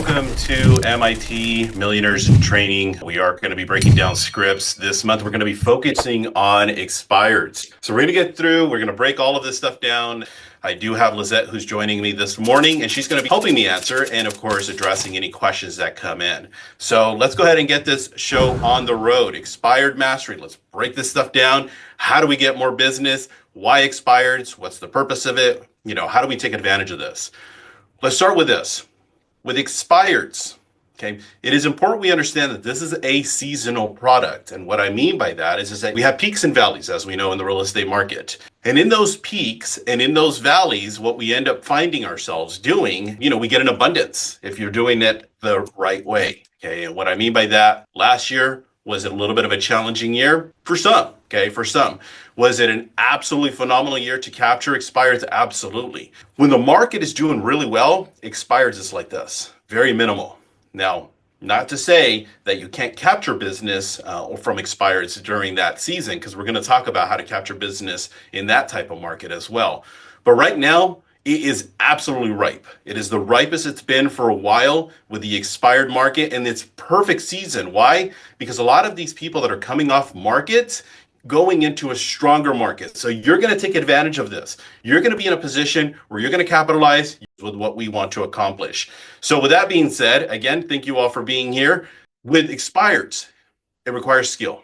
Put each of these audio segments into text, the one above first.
Welcome to MIT Millionaires in Training. We are going to be breaking down scripts. This month, we're going to be focusing on expireds. So we're going to get through, we're going to break all of this stuff down. I do have Lizette who's joining me this morning, and she's going to be helping me answer and, of course, addressing any questions that come in. So let's go ahead and get this show on the road. Expired mastery. Let's break this stuff down. How do we get more business? Why expireds? What's the purpose of it? How do we take advantage of this? Let's start with this. With expireds, okay, it is important we understand that this is a seasonal product. And what I mean by that is that we have peaks and valleys, as we know in the real estate market. And in those peaks and in those valleys, what we end up finding ourselves doing, we get an abundance if you're doing it the right way. Okay, and what I mean by that, last year was a little bit of a challenging year for some. Okay, for some. Was it an absolutely phenomenal year to capture expireds? Absolutely. When the market is doing really well, expireds is like this, very minimal. Now, not to say that you can't capture business from expireds during that season, because we're going to talk about how to capture business in that type of market as well. But right now, it is absolutely ripe. It is the ripest it's been for a while with the expired market, and it's perfect season. Why? Because a lot of these people that are coming off market, going into a stronger market. So you're going to take advantage of this. You're going to be in a position where you're going to capitalize with what we want to accomplish. So with that being said, again, thank you all for being here. With expireds, it requires skill.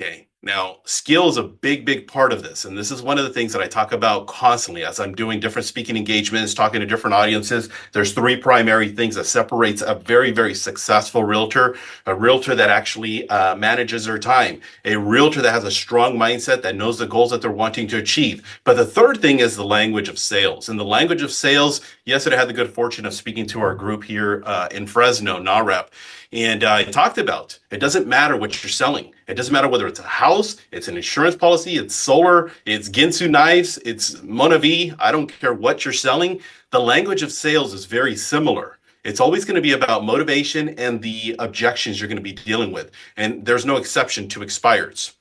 Okay. Now, skill is a big part of this. And this is one of the things that I talk about constantly as I'm doing different speaking engagements, talking to different audiences. There's three primary things that separates a very successful realtor, a realtor that actually manages their time, a realtor that has a strong mindset that knows the goals that they're wanting to achieve. But the third thing is the language of sales. And the language of sales, yesterday I had the good fortune of speaking to our group here in Fresno, NAREP. And I talked about, it doesn't matter what you're selling. It doesn't matter whether it's a house, it's an insurance policy, it's solar, it's Ginsu knives, it's Monavi. I don't care what you're selling. The language of sales is very similar. It's always going to be about motivation and the objections you're going to be dealing with. And there's no exception to expireds.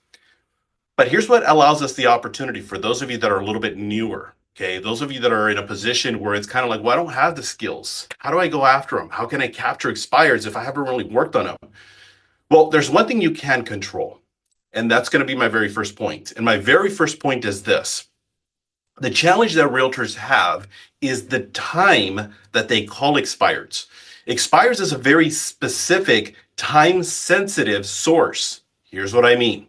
But here's what allows us the opportunity for those of you that are a little bit newer. Okay, those of you that are in a position where it's kind of like, well, I don't have the skills. How do I go after them? How can I capture expireds if I haven't really worked on them? Well, there's one thing you can control, and that's going to be my very first point. And my very first point is this. The challenge that realtors have is the time that they call expireds. Expireds is a very specific, time-sensitive source. Here's what I mean.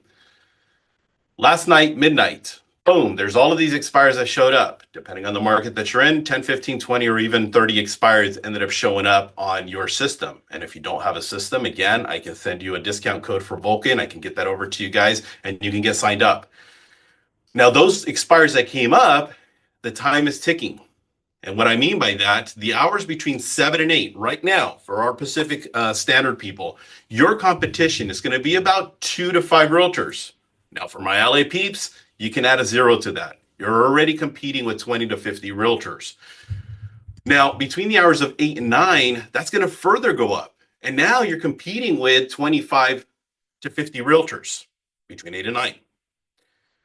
Last night, midnight, boom, there's all of these expires that showed up. Depending on the market that you're in, 10, 15, 20, or even 30 expires ended up showing up on your system. And if you don't have a system, again, I can send you a discount code for Vulcan. I can get that over to you guys, and you can get signed up. Now, those expires that came up, the time is ticking. And what I mean by that, the hours between 7 and 8 right now for our Pacific Standard people, your competition is going to be about 2 to 5 realtors. Now, for my LA peeps, you can add a 0 to that. You're already competing with 20 to 50 realtors. Now, between the hours of 8 and 9, that's going to further go up. And now you're competing with 25 to 50 realtors between 8 and 9.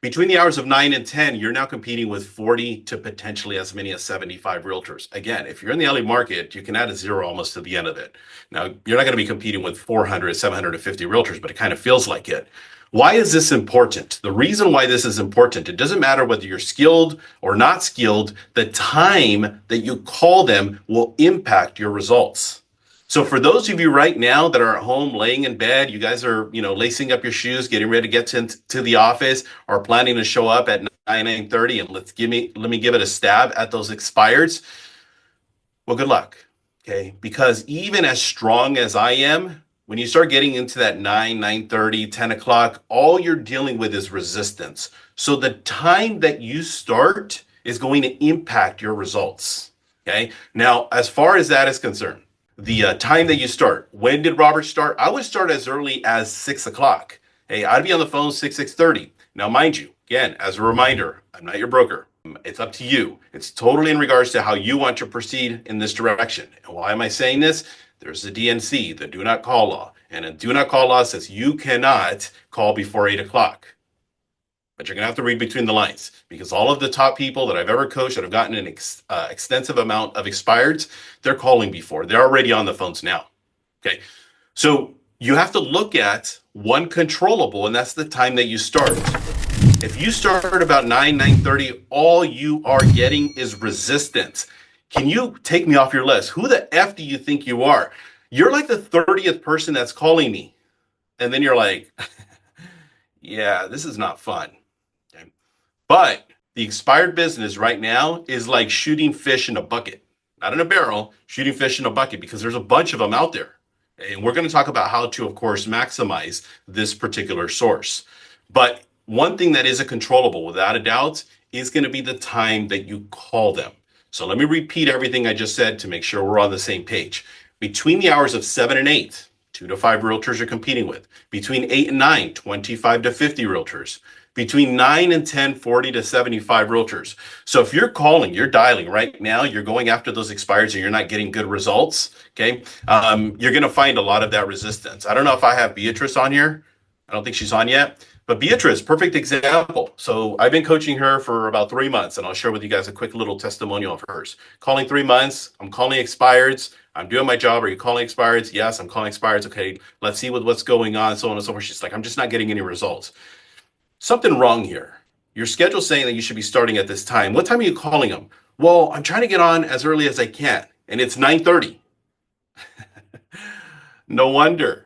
Between the hours of 9 and 10, you're now competing with 40 to potentially as many as 75 realtors. Again, if you're in the LA market, you can add a 0 almost to the end of it. Now, you're not going to be competing with 400, 750 realtors, but it kind of feels like it. Why is this important? The reason why this is important, it doesn't matter whether you're skilled or not skilled, the time that you call them will impact your results. So for those of you right now that are at home laying in bed, you guys are, lacing up your shoes, getting ready to get to the office, or planning to show up at 9:30, and let me give it a stab at those expireds. Well, good luck. Okay, because even as strong as I am, when you start getting into that 9:30, 10 o'clock, all you're dealing with is resistance. So the time that you start is going to impact your results. Okay. Now, as far as that is concerned, the time that you start, when did Robert start? I would start as early as 6 o'clock. Hey, I'd be on the phone 6:30. Now, mind you, again, as a reminder, I'm not your broker. It's up to you. It's totally in regards to how you want to proceed in this direction. And why am I saying this? There's the DNC, the do not call law. And a do not call law says you cannot call before 8 o'clock. but you're going to have to read between the lines because all of the top people that I've ever coached that have gotten an extensive amount of expireds, they're calling before. They're already on the phones now. Okay. So you have to look at one controllable, and that's the time that you start. If you start about 9:30, all you are getting is resistance. Can you take me off your list? Who the F do you think you are? You're like the 30th person that's calling me. And then you're like, yeah, this is not fun. Okay. But the expired business right now is like shooting fish in a bucket, not in a barrel, shooting fish in a bucket because there's a bunch of them out there. And we're going to talk about how to, of course, maximize this particular source. But one thing that is a controllable, without a doubt, is going to be the time that you call them. So let me repeat everything I just said to make sure we're on the same page. Between the hours of 7 and 8, 2 to 5 realtors you're competing with. Between 8 and 9, 25 to 50 realtors. Between 9 and 10, 40 to 75 realtors. So if you're calling, you're dialing right now, you're going after those expires and you're not getting good results, okay, you're going to find a lot of that resistance. I don't know if I have Beatrice on here. I don't think she's on yet. But Beatrice, perfect example. So I've been coaching her for about 3 months, and I'll share with you guys a quick little testimonial of hers. Calling 3 months, I'm calling expireds. I'm doing my job. Are you calling expireds? Yes, I'm calling expireds. Okay, let's see what's going on, so on and so forth. She's like, I'm just not getting any results. Something wrong here. Your schedule's saying that you should be starting at this time. What time are you calling them? Well, I'm trying to get on as early as I can, and it's 9:30. No wonder.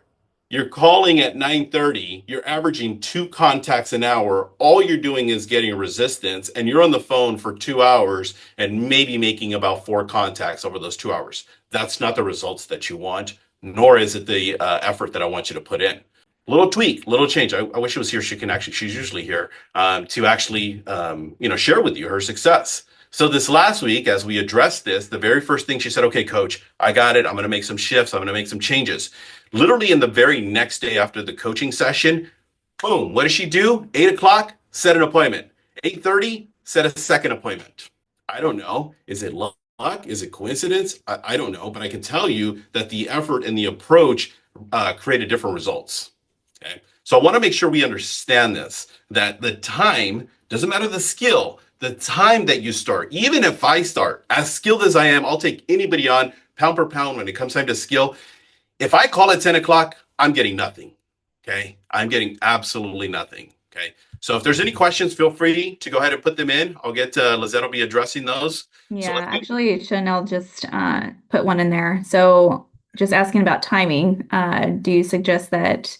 You're calling at 9:30, you're averaging 2 contacts an hour. All you're doing is getting resistance, and you're on the phone for 2 hours and maybe making about 4 contacts over those 2 hours. That's not the results that you want, nor is it the effort that I want you to put in. Little tweak, little change. I wish she was here. She's usually here to actually, share with you her success. So this last week, as we addressed this, the very first thing she said, okay, coach, I got it. I'm going to make some shifts. I'm going to make some changes. Literally in the very next day after the coaching session, boom, what does she do? 8 o'clock, set an appointment. 8:30, set a second appointment. I don't know. Is it luck? Is it coincidence? I don't know. But I can tell you that the effort and the approach created different results. Okay. So I want to make sure we understand this, that the time doesn't matter the skill, the time that you start. Even if I start as skilled as I am, I'll take anybody on pound per pound when it comes time to skill. If I call at 10 o'clock, I'm getting nothing. Okay. I'm getting absolutely nothing. Okay. So if there's any questions, feel free to go ahead and put them in. I'll get Lizette will be addressing those. So Yeah, actually, Chanel just put one in there. So just asking about timing, do you suggest that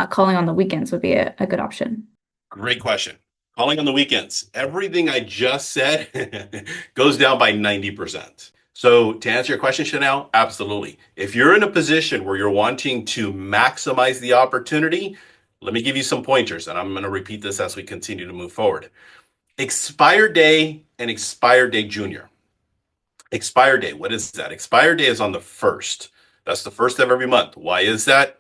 calling on the weekends would be a good option? great question. Calling on the weekends. Everything I just said goes down by 90%. So to answer your question, Chanel, absolutely. If you're in a position where you're wanting to maximize the opportunity, let me give you some pointers, and I'm going to repeat this as we continue to move forward. Expire day and expire day junior. Expire day, what is that? Expire day is on the first. That's the first of every month. Why is that?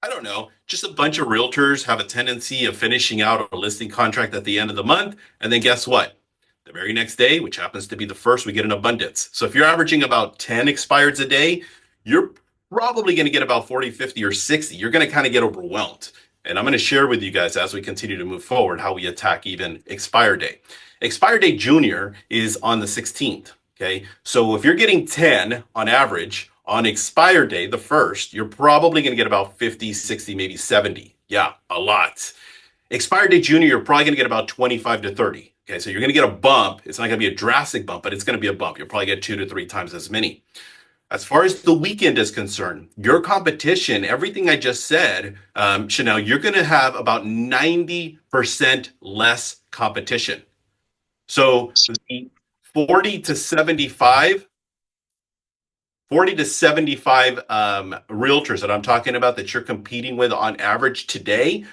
I don't know. Just a bunch of realtors have a tendency of finishing out a listing contract at the end of the month. And then guess what? The very next day, which happens to be the first, we get an abundance. So if you're averaging about 10 expireds a day, you're probably going to get about 40, 50, or 60. You're going to kind of get overwhelmed. And I'm going to share with you guys as we continue to move forward how we attack even expire day. Expire day junior is on the 16th. Okay. So if you're getting 10 on average, on expire day, the first, you're probably going to get about 50, 60, maybe 70. Yeah, a lot. Expire day junior, you're probably going to get about 25 to 30. Okay, so you're going to get a bump. It's not going to be a drastic bump, but it's going to be a bump. You'll probably get 2 to 3 times as many. As far as the weekend is concerned, your competition, everything I just said, Chanel, you're going to have about 90% less competition. So the 40 to 75 40 to 75 realtors that I'm talking about that you're competing with on average today,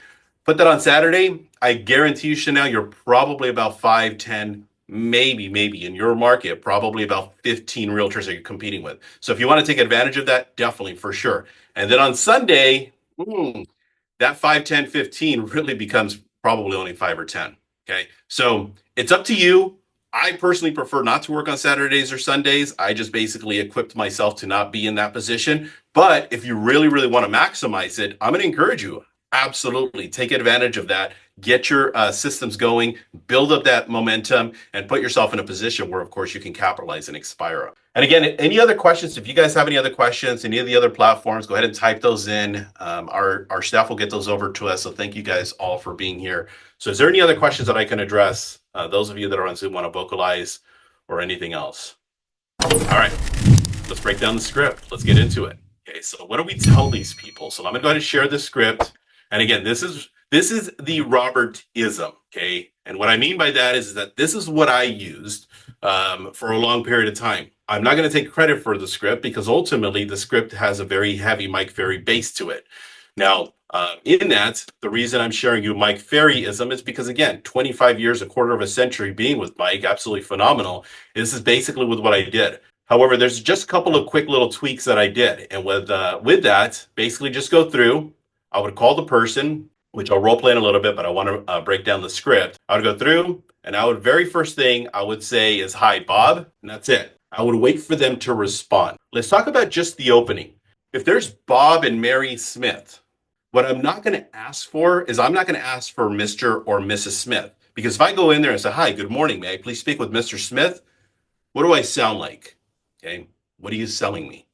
put that on Saturday. I guarantee you, Chanel, you're probably about 5, 10, maybe in your market, probably about 15 realtors that you're competing with. So if you want to take advantage of that, definitely for sure. And then on Sunday, that 5, 10, 15 really becomes probably only 5 or 10. Okay. So it's up to you. I personally prefer not to work on Saturdays or Sundays. I just basically equipped myself to not be in that position. But if you really, really want to maximize it, I'm going to encourage you. Absolutely. Take advantage of that. Get your systems going, build up that momentum, and put yourself in a position where, of course, you can capitalize and expire. And again, any other questions? If you guys have any other questions, any of the other platforms, go ahead and type those in. Our staff will get those over to us. So thank you guys all for being here. So is there any other questions that I can address? Those of you that are on Zoom want to vocalize or anything else? All right, let's break down the script. Let's get into it. Okay, so what do we tell these people? So I'm gonna go ahead and share the script. And again, this is the Robertism. Okay, and what I mean by that is that this is what I used for a long period of time. I'm not going to take credit for the script because ultimately the script has a very heavy Mike Ferry base to it. Now, in that, the reason I'm sharing you Mike Ferryism is because, again, 25 years, a quarter of a century being with Mike, absolutely phenomenal. This is basically with what I did. However, there's just a couple of quick little tweaks that I did. And with that, basically just go through. I would call the person, which I'll role play in a little bit, but I want to break down the script. I would go through, and very first thing I would say is, "Hi, Bob," and that's it. I would wait for them to respond. Let's talk about just the opening. If there's Bob and Mary Smith, what I'm not going to ask for is I'm not going to ask for Mr. or Mrs. Smith. Because if I go in there and say, "Hi, good morning, may I please speak with Mr. Smith?" What do I sound like? Okay, what are you selling me?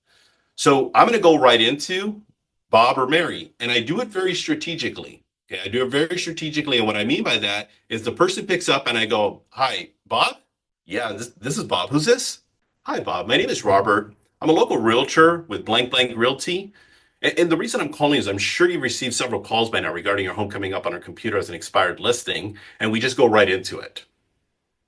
So I'm going to go right into Bob or Mary, and I do it very strategically. Okay, I do it very strategically, and what I mean by that is the person picks up and I go, "Hi, Bob? Yeah, this is Bob. Who's this?" "Hi, Bob. My name is Robert. I'm a local realtor with blank blank realty. And the reason I'm calling is I'm sure you've received several calls by now regarding your home coming up on our computer as an expired listing, and we just go right into it."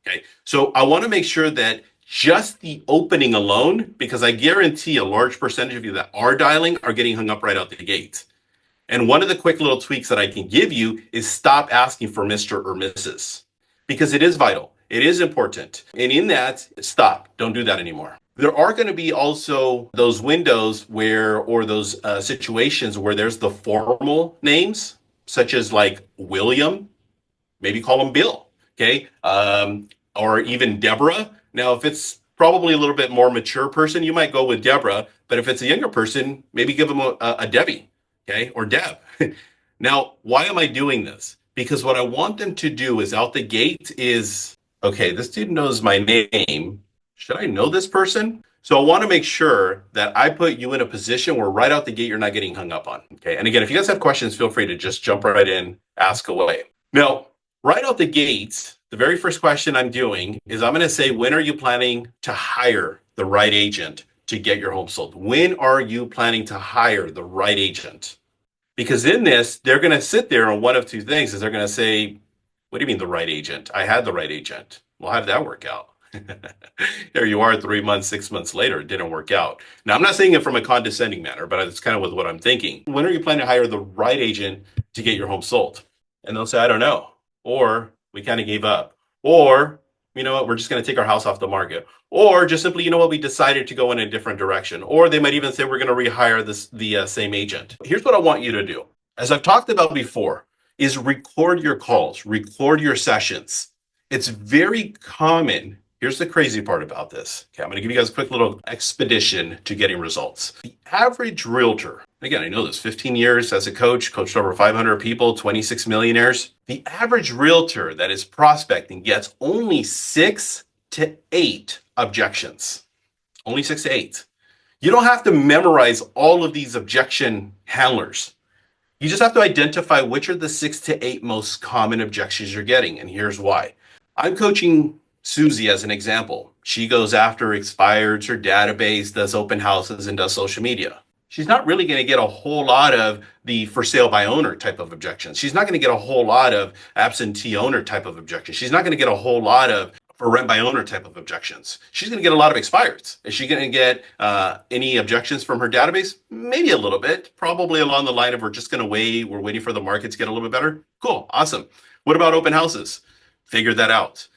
Okay, so I want to make sure that just the opening alone, because I guarantee a large percentage of you that are dialing are getting hung up right out the gate. And one of the quick little tweaks that I can give you is stop asking for Mr. or Mrs. because it is vital. It is important. And in that, stop. Don't do that anymore. There are going to be also those windows where, or those situations where there's the formal names, such as like William, maybe call him Bill, okay? Or even Deborah. Now, if it's probably a little bit more mature person, you might go with Deborah. But if it's a younger person, maybe give them a Debbie, okay? Or Deb. Now, why am I doing this? Because what I want them to do is out the gate is, okay, this dude knows my name. Should I know this person? So I want to make sure that I put you in a position where right out the gate, you're not getting hung up on. Okay. And again, if you guys have questions, feel free to just jump right in, ask away. Now, right out the gate, the very first question I'm doing is I'm going to say, when are you planning to hire the right agent to get your home sold? When are you planning to hire the right agent? Because in this, they're going to sit there on one of two things is they're going to say, "What do you mean the right agent? I had the right agent." Well, how did that work out? There you are 3 months, 6 months later, it didn't work out. Now, I'm not saying it from a condescending manner, but it's kind of with what I'm thinking. When are you planning to hire the right agent to get your home sold? And they'll say, "I don't know." Or, "We kind of gave up." Or, "You know what, we're just going to take our house off the market." Or just simply, "You know what, we decided to go in a different direction." Or they might even say, "We're going to rehire the same agent." Here's what I want you to do. As I've talked about before, is record your calls, record your sessions. It's very common. Here's the crazy part about this. Okay, I'm going to give you guys a quick little expedition to getting results. The average realtor, again, I know this, 15 years as a coach, coached over 500 people, 26 millionaires. The average realtor that is prospecting gets only 6 to 8 objections. Only 6 to 8. You don't have to memorize all of these objection handlers. You just have to identify which are the 6 to 8 most common objections you're getting. And here's why. I'm coaching Susie as an example. She goes after expireds, her database, does open houses, and does social media. She's not really going to get a whole lot of the for sale by owner type of objections. She's not going to get a whole lot of absentee owner type of objections. She's not going to get a whole lot of for rent by owner type of objections. She's going to get a lot of expireds. Is she going to get any objections from her database? Maybe a little bit, probably along the line of we're just going to wait. We're waiting for the market to get a little bit better. Cool. Awesome. What about open houses? Figure that out.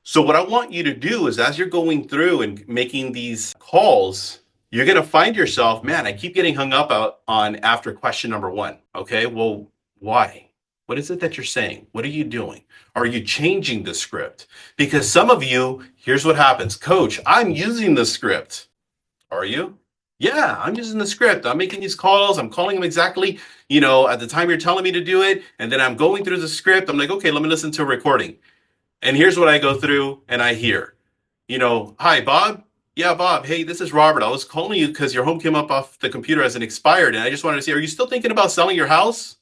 So what I want you to do is as you're going through and making these calls, you're going to find yourself, man, I keep getting hung up on after question number 1. Okay, well, why? What is it that you're saying? What are you doing? Are you changing the script? Because some of you, here's what happens. "Coach, I'm using the script." Are you? Yeah, I'm using the script. I'm making these calls. I'm calling them exactly, at the time you're telling me to do it. And then I'm going through the script. I'm like, okay, let me listen to a recording. And here's what I go through and I hear, hi, Bob. Yeah, Bob. Hey, this is Robert. I was calling you because your home came up off the computer as an expired. And I just wanted to say, are you still thinking about selling your house?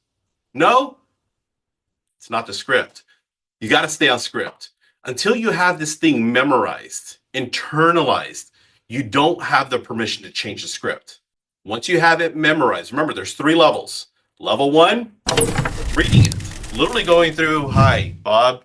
No, it's not the script. You got to stay on script. Until you have this thing memorized, internalized, you don't have the permission to change the script. Once you have it memorized, remember there's three levels. Level one, reading it. Literally going through, hi, Bob.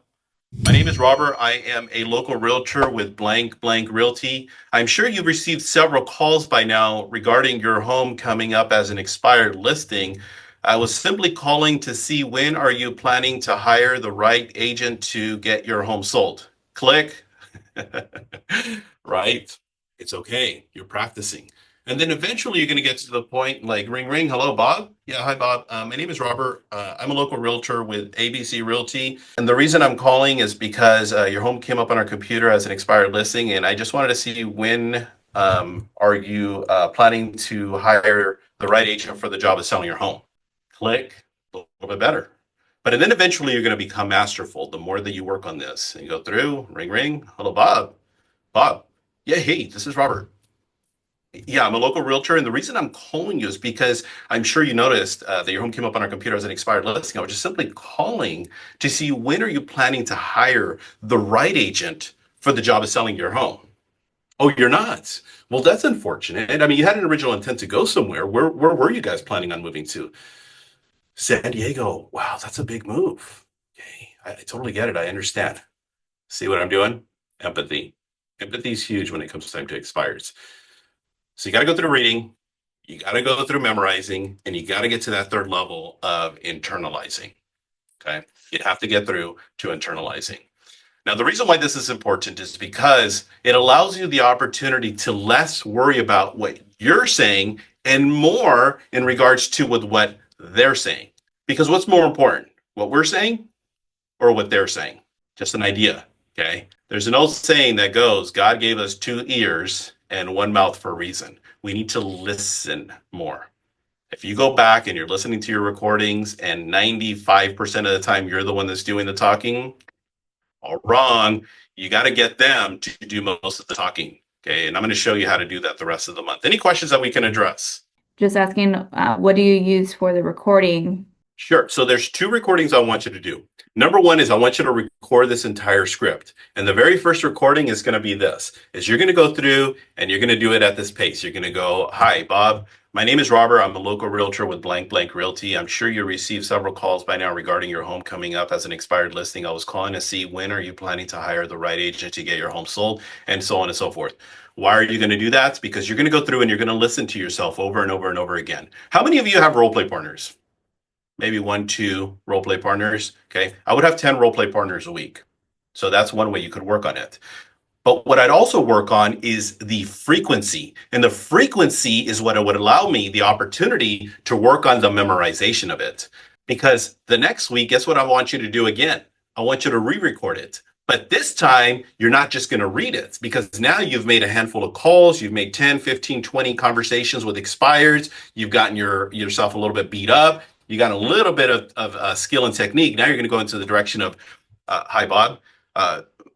My name is Robert. I am a local realtor with blank blank realty. I'm sure you've received several calls by now regarding your home coming up as an expired listing. I was simply calling to see when are you planning to hire the right agent to get your home sold. Click. Right? It's okay. You're practicing. And then eventually you're going to get to the point like ring, ring. Hello, Bob. Yeah, hi, Bob. My name is Robert. I'm a local realtor with ABC Realty. And the reason I'm calling is because your home came up on our computer as an expired listing. And I just wanted to see when are you planning to hire the right agent for the job of selling your home? Click. A little bit better. But then eventually you're going to become masterful the more that you work on this. And you go through, ring, ring. Hello, Bob. Bob. Yeah, hey, this is Robert. Yeah, I'm a local realtor, and the reason I'm calling you is because I'm sure you noticed that your home came up on our computer as an expired listing. I was just simply calling to see when are you planning to hire the right agent for the job of selling your home. Oh, you're not. Well, that's unfortunate. I mean, you had an original intent to go somewhere. Where were you guys planning on moving to? San Diego. Wow, that's a big move. Okay, I totally get it. I understand. See what I'm doing? Empathy. Empathy is huge when it comes time to expires. So you got to go through reading, you got to go through memorizing, and you got to get to that third level of internalizing. Okay. You have to get through to internalizing. Now, the reason why this is important is because it allows you the opportunity to less worry about what you're saying and more in regards to with what they're saying. Because what's more important, what we're saying or what they're saying? Just an idea. Okay. There's an old saying that goes, God gave us two ears and one mouth for a reason. We need to listen more. If you go back and you're listening to your recordings and 95% of the time you're the one that's doing the talking, all wrong. You got to get them to do most of the talking. Okay. And I'm going to show you how to do that the rest of the month. Any questions that we can address? Just asking, what do you use for the recording? Sure. So there's two recordings I want you to do. Number one is I want you to record this entire script. And the very first recording is going to be this, is you're going to go through and you're going to do it at this pace. You're going to go, hi, Bob. My name is Robert. I'm a local realtor with blank blank realty. I'm sure you received several calls by now regarding your home coming up as an expired listing. I was calling to see when are you planning to hire the right agent to get your home sold and so on and so forth. Why are you going to do that? It's because you're going to go through and you're going to listen to yourself over and over and over again. How many of you have role play partners? Maybe one, two role play partners. Okay. I would have 10 role play partners a week. So that's one way you could work on it. But what I'd also work on is the frequency. And the frequency is what would allow me the opportunity to work on the memorization of it. Because the next week, guess what I want you to do again? I want you to re record it. But this time, you're not just going to read it because now you've made a handful of calls. You've made 10, 15, 20 conversations with expireds. You've gotten yourself a little bit beat up. You got a little bit of skill and technique. Now you're going to go into the direction of, hi, Bob.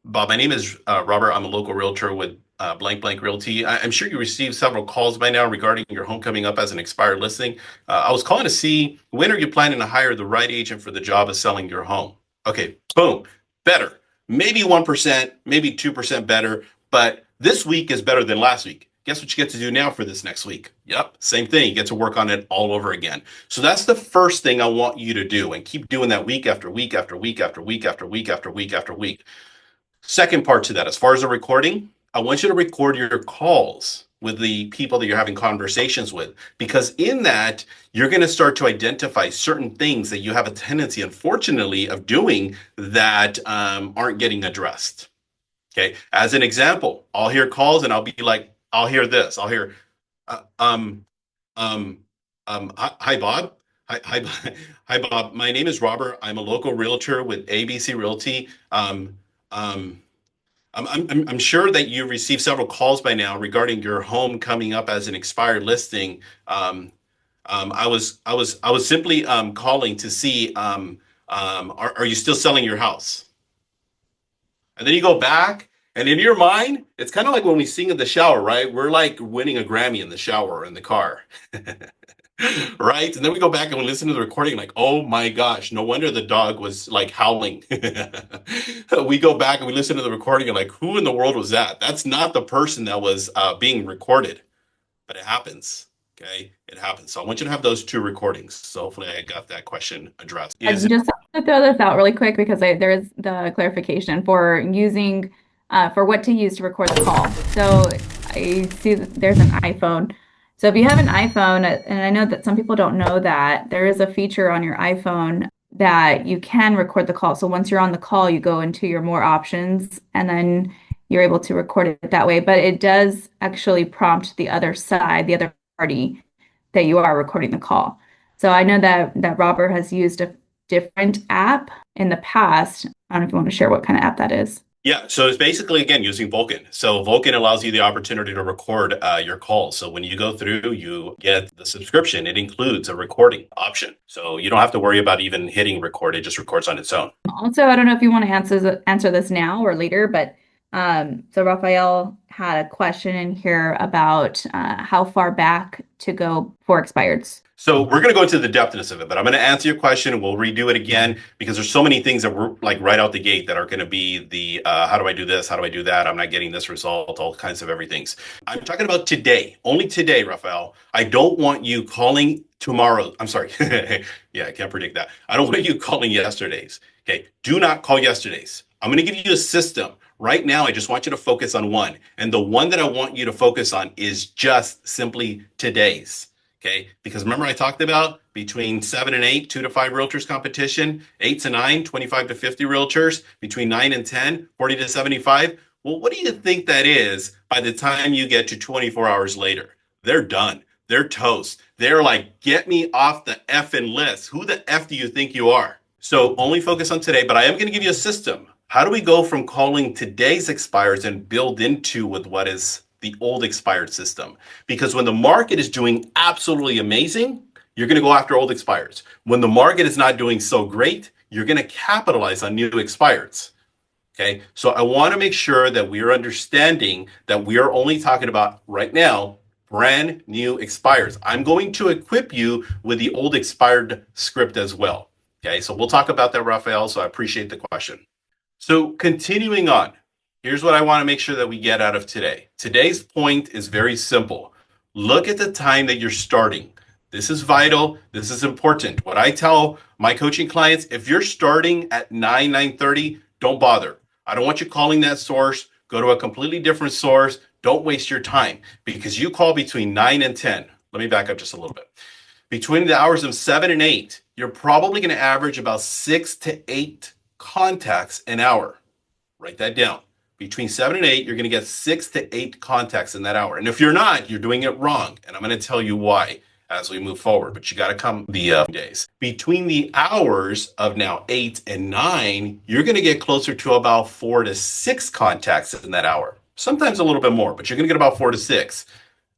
Bob, my name is Robert. I'm a local realtor with blank blank realty. I'm sure you received several calls by now regarding your home coming up as an expired listing. I was calling to see when are you planning to hire the right agent for the job of selling your home? Okay, boom, better. Maybe 1%, maybe 2% better, but this week is better than last week. Guess what you get to do now for this next week? Yep, same thing. You get to work on it all over again. So that's the first thing I want you to do, and keep doing that week after week after week after week after week after week after week. Second part to that, as far as the recording, I want you to record your calls with the people that you're having conversations with, because in that, you're going to start to identify certain things that you have a tendency, unfortunately, of doing that aren't getting addressed. Okay. As an example, I'll hear calls and I'll be like, I'll hear this. I'll hear, uh, um, um, hi, Bob. Hi, hi, Bob. My name is Robert. I'm a local realtor with ABC Realty. Um, I'm sure that you received several calls by now regarding your home coming up as an expired listing. Um, I was simply calling to see, are you still selling your house? And then you go back, and in your mind, it's kind of like when we sing in the shower, right? We're like winning a Grammy in the shower or in the car. Right? And then we go back and we listen to the recording, like, oh my gosh, no wonder the dog was like howling. We go back and we listen to the recording and like, who in the world was that? That's not the person that was being recorded, but it happens. Okay, it happens. So I want you to have those two recordings. So hopefully I got that question addressed. Is Just to throw this out really quick because there is the clarification for using for what to use to record the call. So I see that there's an iPhone. So if you have an iPhone, and I know that some people don't know that there is a feature on your iPhone that you can record the call. So once you're on the call, you go into your more options and then you're able to record it that way. But it does actually prompt the other side, the other party, that you are recording the call. So I know that Robert has used a different app in the past. I don't know if you want to share what kind of app that is. Yeah, so it's basically again using Vulcan. So Vulcan allows you the opportunity to record your calls. So when you go through, you get the subscription. It includes a recording option. So you don't have to worry about even hitting record. It just records on its own. Also, I don't know if you want to answer this now or later, but so Raphael had a question in here about how far back to go for expireds. So we're going to go into the depthness of it, but I'm going to answer your question and we'll redo it again because there's so many things that we're like right out the gate that are going to be the how do I do this? How do I do that? I'm not getting this result, all kinds of everythings. I'm talking about today, only today, Rafael. I don't want you calling tomorrow. I'm sorry. Yeah, I can't predict that. I don't want you calling yesterday's. Okay. Do not call yesterday's. I'm going to give you a system. Right now, I just want you to focus on one. And the one that I want you to focus on is just simply today's. Okay, because remember I talked about between 7 and 8, 2 to 5 realtors competition, 8 to 9, 25 to 50 realtors, between 9 and 10, 40 to 75. Well, what do you think that is by the time you get to 24 hours later? They're done. They're toast. They're like, get me off the effing list. Who the F do you think you are? So only focus on today, but I am going to give you a system. How do we go from calling today's expires and build into with what is the old expired system? Because when the market is doing absolutely amazing, you're going to go after old expireds. When the market is not doing so great, you're going to capitalize on new expireds. Okay, so I want to make sure that we are understanding that we are only talking about right now brand new expires. I'm going to equip you with the old expired script as well. Okay, so we'll talk about that, Raphael. So I appreciate the question. So continuing on, here's what I want to make sure that we get out of today. Today's point is very simple. Look at the time that you're starting. This is vital. This is important. What I tell my coaching clients, if you're starting at 9:30, don't bother. I don't want you calling that source. Go to a completely different source. Don't waste your time because you call between 9 and 10. Let me back up just a little bit. Between the hours of 7 and 8, you're probably going to average about 6 to 8 contacts an hour. Write that down. Between 7 and 8, you're going to get 6 to 8 contacts in that hour. And if you're not, you're doing it wrong. And I'm going to tell you why as we move forward. But you got to come the days. Between the hours of now 8 and 9, you're going to get closer to about 4 to 6 contacts in that hour. Sometimes a little bit more, but you're going to get about 4 to 6.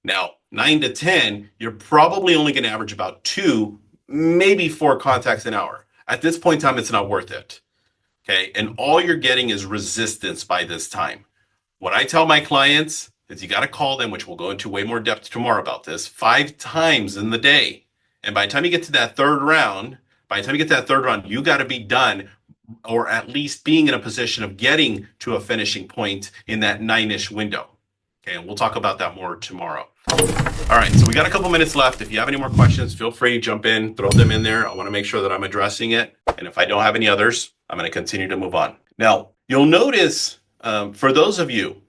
Now, 9 to 10, you're probably only going to average about 2, maybe 4 contacts an hour. At this point in time, it's not worth it. Okay, and all you're getting is resistance by this time. What I tell my clients is you got to call them, which we'll go into way more depth tomorrow about this, 5 times in the day. And by the time you get to that third round, you got to be done or at least being in a position of getting to a finishing point in that 9-ish window. Okay, and we'll talk about that more tomorrow. All right, so we got a couple minutes left. If you have any more questions, feel free to jump in, throw them in there. I want to make sure that I'm addressing it. And if I don't have any others, I'm going to continue to move on. Now, you'll notice for those of you,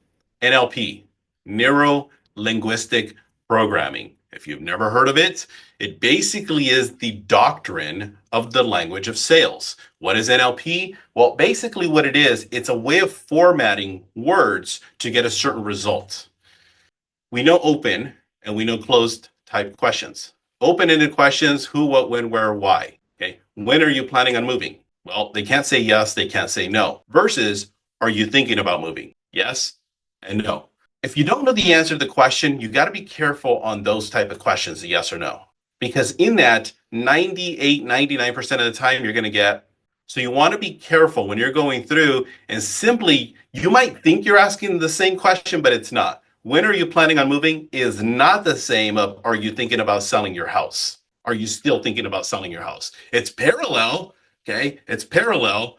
NLP, Neuro Linguistic Programming, if you've never heard of it, it basically is the doctrine of the language of sales. What is NLP? Well, basically what it is, it's a way of formatting words to get a certain result. We know open and we know closed type questions. Open-ended questions, who, what, when, where, why. Okay. When are you planning on moving? Well, they can't say yes, they can't say no. Versus, are you thinking about moving? Yes and no. If you don't know the answer to the question, you got to be careful on those type of questions, the yes or no. Because in that 98, 99% of the time you're going to get. So you want to be careful when you're going through and simply, you might think you're asking the same question, but it's not. When are you planning on moving is not the same of, are you thinking about selling your house? Are you still thinking about selling your house? It's parallel, okay? It's parallel,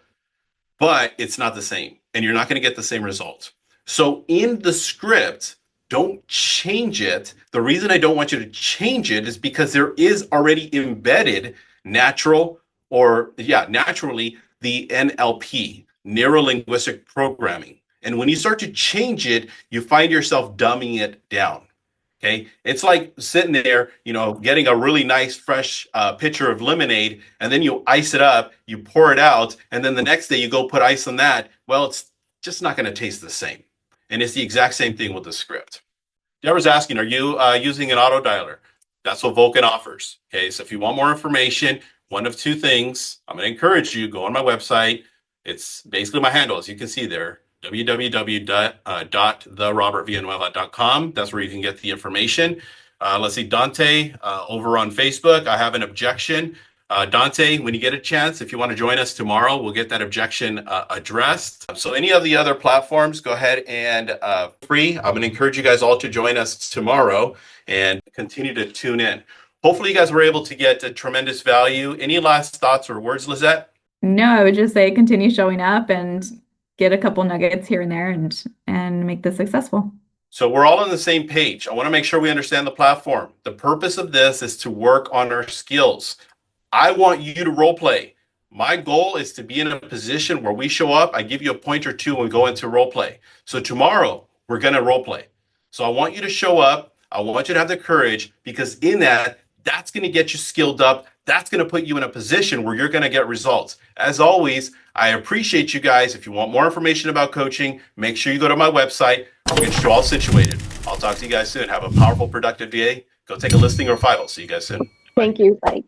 but it's not the same. And you're not going to get the same result. So in the script, don't change it. The reason I don't want you to change it is because there is already embedded naturally the NLP, neuro linguistic programming. And when you start to change it, you find yourself dumbing it down. Okay. It's like sitting there, getting a really nice fresh pitcher of lemonade, and then you ice it up, you pour it out, and then the next day you go put ice on that. Well, it's just not going to taste the same. And it's the exact same thing with the script. Deborah's asking, are you using an auto dialer? That's what Vulcan offers. Okay. So if you want more information, one of two things, I'm going to encourage you, go on my website. It's basically my handle, as you can see there, www.therobertvillanueva.com. That's where you can get the information. Let's see, Dante over on Facebook. I have an objection. Dante, when you get a chance, if you want to join us tomorrow, we'll get that objection addressed. So any of the other platforms, go ahead and free. I'm going to encourage you guys all to join us tomorrow and continue to tune in. Hopefully you guys were able to get a tremendous value. Any last thoughts or words, Lizette? No, I would just say continue showing up and get a couple nuggets here and there and make this successful. So we're all on the same page. I want to make sure we understand the platform. The purpose of this is to work on our skills. I want you to role play. My goal is to be in a position where we show up, I give you a point or two and go into role play. So tomorrow we're going to role play. So I want you to show up. I want you to have the courage, because in that, that's going to get you skilled up. That's going to put you in a position where you're going to get results. As always, I appreciate you guys. If you want more information about coaching, make sure you go to my website. We'll get you all situated. I'll talk to you guys soon. Have a powerful, productive day. Go take a listing or file. See you guys soon. Thank you. Bye.